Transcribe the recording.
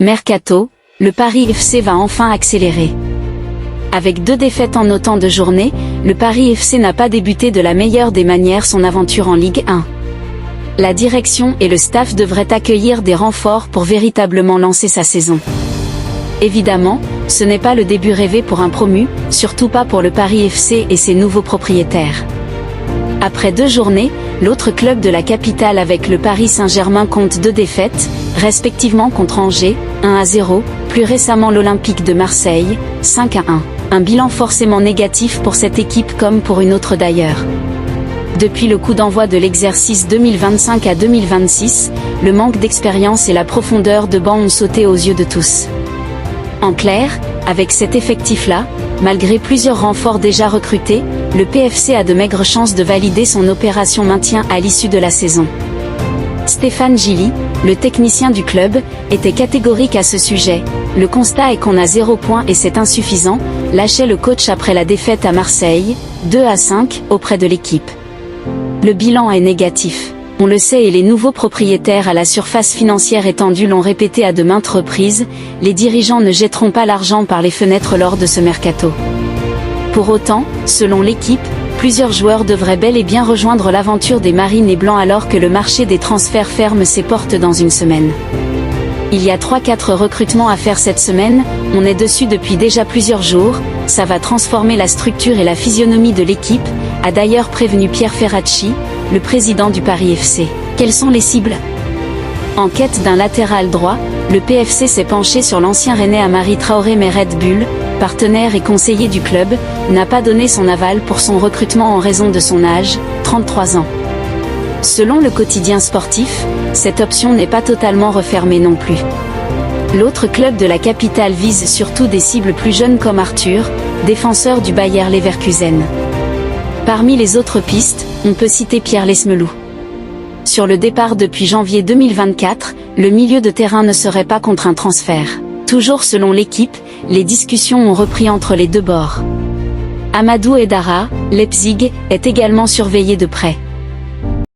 Mercato, le Paris FC va enfin accélérer. Avec 2 défaites en autant de journées, le Paris FC n'a pas débuté de la meilleure des manières son aventure en Ligue 1. La direction et le staff devraient accueillir des renforts pour véritablement lancer sa saison. Évidemment, ce n'est pas le début rêvé pour un promu, surtout pas pour le Paris FC et ses nouveaux propriétaires. Après 2 journées, l'autre club de la capitale avec le Paris Saint-Germain compte 2 défaites, respectivement contre Angers, 1-0, plus récemment l'Olympique de Marseille, 5-1. Un bilan forcément négatif pour cette équipe comme pour une autre d'ailleurs. Depuis le coup d'envoi de l'exercice 2025 à 2026, le manque d'expérience et la profondeur de banc ont sauté aux yeux de tous. En clair, avec cet effectif-là, malgré plusieurs renforts déjà recrutés, le PFC a de maigres chances de valider son opération maintien à l'issue de la saison. Stéphane Gilly, le technicien du club, était catégorique à ce sujet. Le constat est qu'on a 0 points et c'est insuffisant, lâchait le coach après la défaite à Marseille, 2-5, auprès de l'équipe. Le bilan est négatif. On le sait et les nouveaux propriétaires à la surface financière étendue l'ont répété à de maintes reprises, les dirigeants ne jetteront pas l'argent par les fenêtres lors de ce mercato. Pour autant, selon l'équipe, plusieurs joueurs devraient bel et bien rejoindre l'aventure des Marines et Blancs alors que le marché des transferts ferme ses portes dans une semaine. Il y a 3-4 recrutements à faire cette semaine, on est dessus depuis déjà plusieurs jours, ça va transformer la structure et la physionomie de l'équipe, a d'ailleurs prévenu Pierre Ferracci, le président du Paris FC. Quelles sont les cibles ? En quête d'un latéral droit, le PFC s'est penché sur l'ancien rennais Amari Traoré mais Red Bull, partenaire et conseiller du club, n'a pas donné son aval pour son recrutement en raison de son âge, 33 ans. Selon le quotidien sportif, cette option n'est pas totalement refermée non plus. L'autre club de la capitale vise surtout des cibles plus jeunes comme Arthur, défenseur du Bayer Leverkusen. Parmi les autres pistes, on peut citer Pierre Lesmelou. Sur le départ depuis janvier 2024, le milieu de terrain ne serait pas contre un transfert. Toujours selon l'équipe, les discussions ont repris entre les deux bords. Amadou Edara, Leipzig, est également surveillé de près.